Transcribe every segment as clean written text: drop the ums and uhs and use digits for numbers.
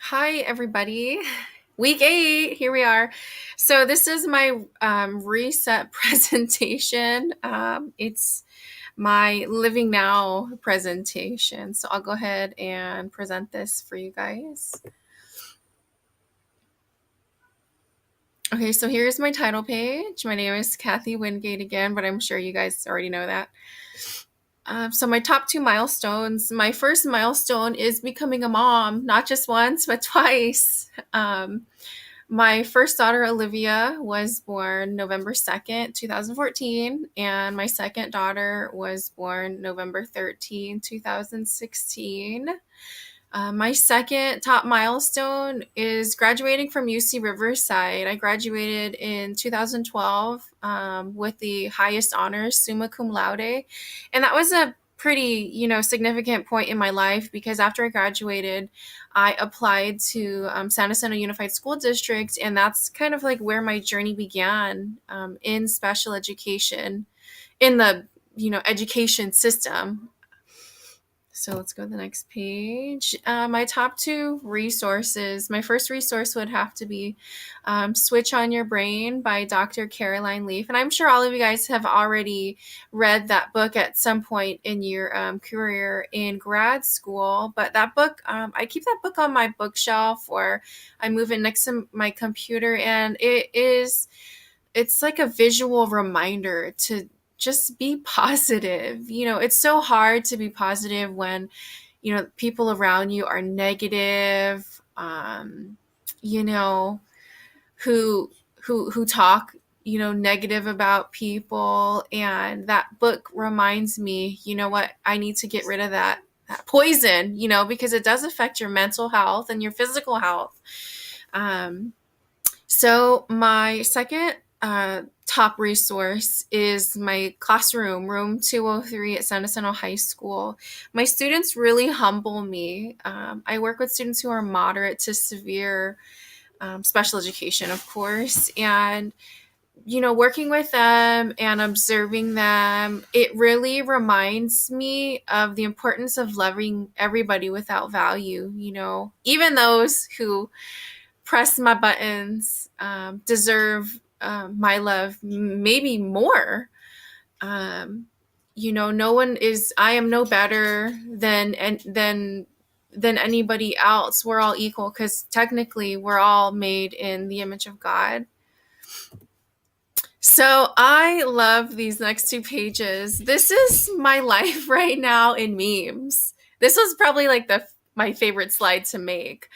Hi, everybody. Week 8, here we are. So this is my ReSETT presentation. It's my Living Now presentation. So I'll go ahead and present this for you guys. Okay, so here's my title page. My name is Kathy Wingate again, but I'm sure you guys already know that. So my top 2 milestones. My first milestone is becoming a mom, not just once, but twice. My first daughter, Olivia, was born November 2nd, 2014, and my second daughter was born November 13th, 2016. My second top milestone is graduating from UC Riverside. I graduated in 2012 with the highest honors, summa cum laude. And that was a pretty, significant point in my life because after I graduated, I applied to San Jacinto Unified School District. And that's kind of like where my journey began in special education, in the, education system. So let's go to the next page. My top 2 resources. My first resource would have to be Switch on Your Brain by Dr. Caroline Leaf. And I'm sure all of you guys have already read that book at some point in your career in grad school. But that book, I keep that book on my bookshelf or I move it next to my computer. And it's like a visual reminder to just be positive. It's so hard to be positive when, people around you are negative, you know, who talk, negative about people. And that book reminds me, what, I need to get rid of that poison, because it does affect your mental health and your physical health. So my second top resource is my classroom, room 203 at San Jacinto High School. My students really humble me. I work with students who are moderate to severe special education, of course, and working with them and observing them, it really reminds me of the importance of loving everybody without value. Even those who press my buttons deserve my love maybe more. No one is. I am no better than anybody else. We're all equal because technically we're all made in the image of God. So I love these next 2 pages. This is my life right now in memes. This was probably like my favorite slide to make.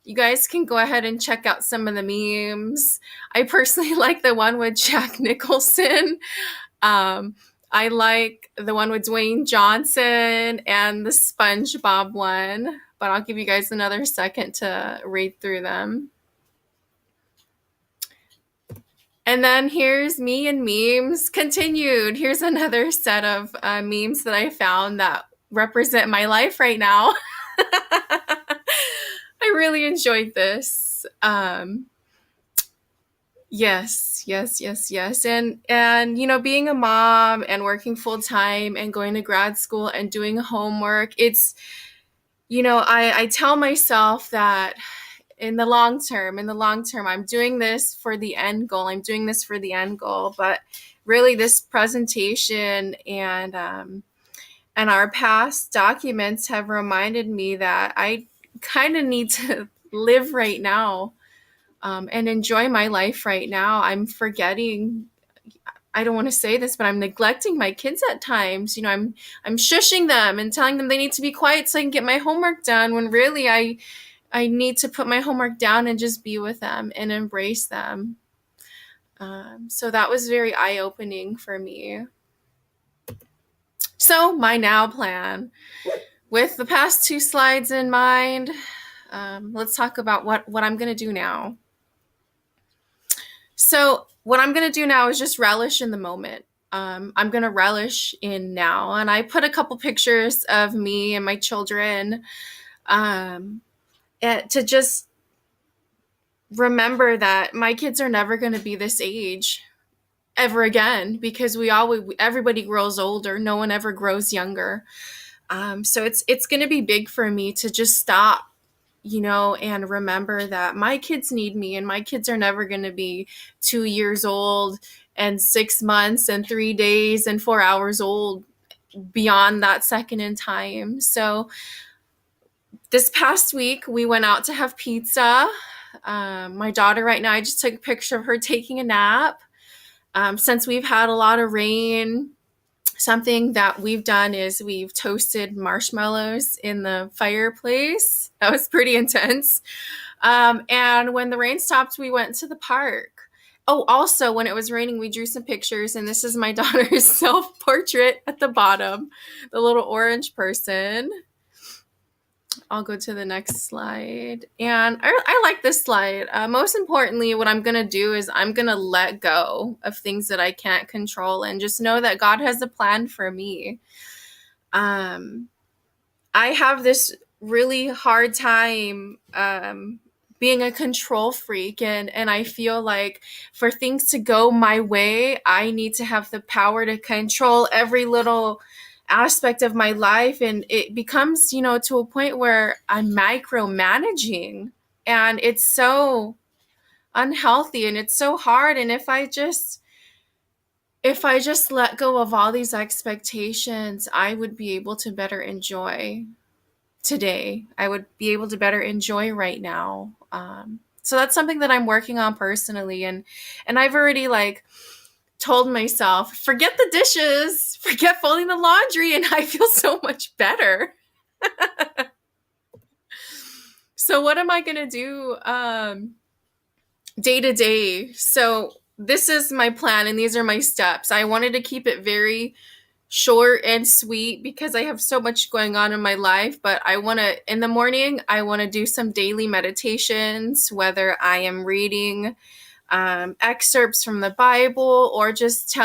You guys can go ahead and check out some of the memes. I personally like the one with Jack Nicholson. I like the one with Dwayne Johnson and the SpongeBob one, but I'll give you guys another second to read through them. And then here's me and memes continued. Here's another set of memes that I found that represent my life right now. I really enjoyed this. Yes. And being a mom and working full time and going to grad school and doing homework, it's, I tell myself that in the long term, I'm doing this for the end goal. But really this presentation and our past documents have reminded me that I kind of need to live right now and enjoy my life right now. I'm forgetting. I don't want to say this, but I'm neglecting my kids at times. I'm shushing them and telling them they need to be quiet so I can get my homework done. When really I need to put my homework down and just be with them and embrace them. So that was very eye-opening for me. So my now plan. With the past 2 slides in mind, let's talk about what I'm going to do now. So what I'm going to do now is just relish in the moment. I'm going to relish in now. And I put a couple pictures of me and my children to just remember that my kids are never going to be this age ever again, because everybody grows older. No one ever grows younger. So it's going to be big for me to just stop and remember that my kids need me, and my kids are never going to be 2 years old and 6 months and 3 days and 4 hours old beyond that second in time. So this past week, we went out to have pizza. My daughter right now, I just took a picture of her taking a nap. Since we've had a lot of rain, something that we've done is we've toasted marshmallows in the fireplace. That was pretty intense. And when the rain stopped, we went to the park. Oh, also, when it was raining, we drew some pictures, and this is my daughter's self-portrait at the bottom, the little orange person. I'll go to the next slide. And I like this slide. Most importantly, what I'm going to do is I'm going to let go of things that I can't control and just know that God has a plan for me. I have this really hard time being a control freak, and I feel like for things to go my way, I need to have the power to control every little aspect of my life, and it becomes to a point where I'm micromanaging, and it's so unhealthy and it's so hard. And if I just let go of all these expectations, I would be able to better enjoy today. I would be able to better enjoy right now. So that's something that I'm working on personally, and I've already told myself, forget the dishes, forget folding the laundry, and I feel so much better. So what am I gonna do day to day? So this is my plan, and these are my steps. I wanted to keep it very short and sweet because I have so much going on in my life. But in the morning, I want to do some daily meditations, whether I am reading excerpts from the Bible or just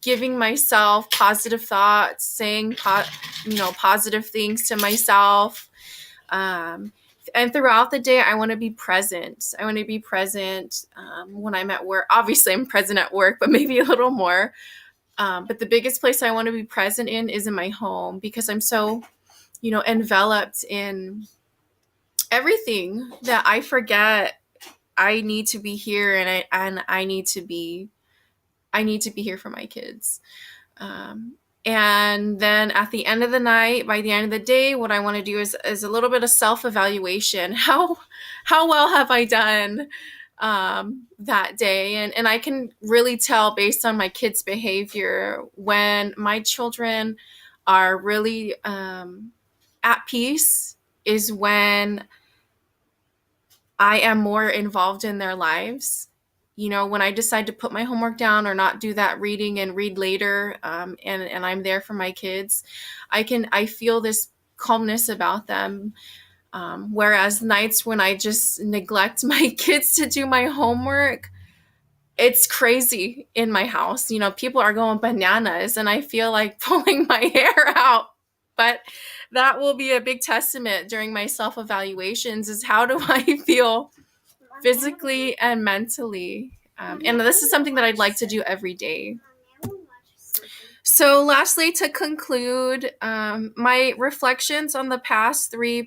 giving myself positive thoughts, saying positive things to myself. And throughout the day, I want to be present. I want to be present when I'm at work. Obviously, I'm present at work, but maybe a little more. But the biggest place I want to be present in is in my home, because I'm so, enveloped in everything that I forget I need to be here, and I need to be here for my kids. And then at the end of the night, by the end of the day, what I want to do is a little bit of self-evaluation. How well have I done that day? And I can really tell based on my kids' behavior when my children are really at peace is when I am more involved in their lives. When I decide to put my homework down or not do that reading and read later, and I'm there for my kids, I feel this calmness about them. Whereas nights when I just neglect my kids to do my homework, it's crazy in my house. People are going bananas, and I feel like pulling my hair out. But that will be a big testament during my self-evaluations, is how do I feel physically and mentally. And this is something that I'd like to do every day. So lastly, to conclude, my reflections on the past the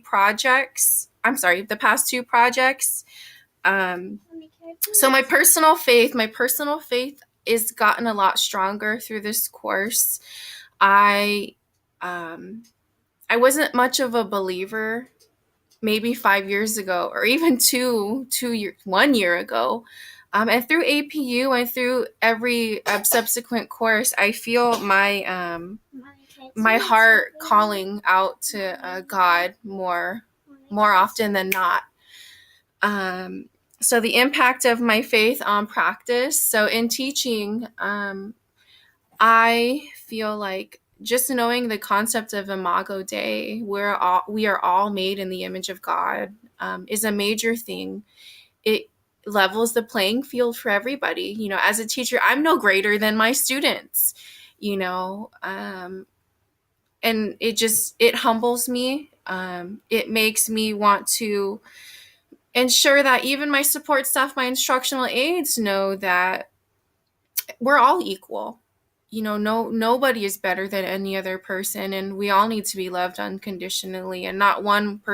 past two projects. So my personal faith is gotten a lot stronger through this course. I wasn't much of a believer maybe 5 years ago, or even 1 year ago. And through APU and through every subsequent course, I feel my heart calling out to God more often than not. So the impact of my faith on practice. So in teaching, I feel like just knowing the concept of Imago Dei, we are all made in the image of God, is a major thing. It levels the playing field for everybody. As a teacher, I'm no greater than my students, and it humbles me. It makes me want to ensure that even my support staff, my instructional aides, know that we're all equal. Nobody is better than any other person, and we all need to be loved unconditionally, and not one person